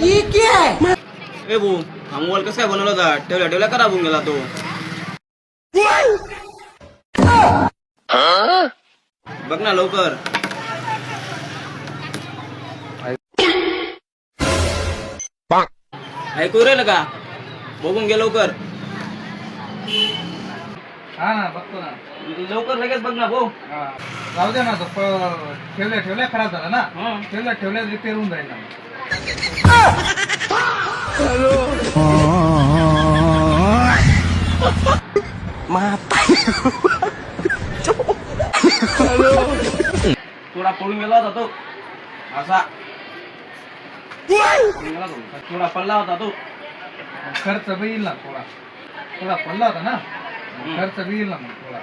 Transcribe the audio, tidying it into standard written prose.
ये क्या है? ए भाऊ हा मोबाईल कसा काय बनवला होता? ठेवल्या ठेवल्या खराब होऊन गेला तो. बघ ना लवकर. ऐकू राहिलं का? बघून घे लवकर. हा ना बघतो ना. लवकर लगेच बघ ना भाऊ. राहू दे ना तो ठेवल्या ठेवल्या खराब झाला ना. हं. ठेवल्या ठेवल्या रिपेअर होऊन जाईल ना. थोडा पडून गेला होता तो असा. पडून गेला तो. थोडा पडला होता तो. खर्च बी येईल ना थोडा. थोडा पडला होता ना. खर्च बी येईल ना मग थोडा.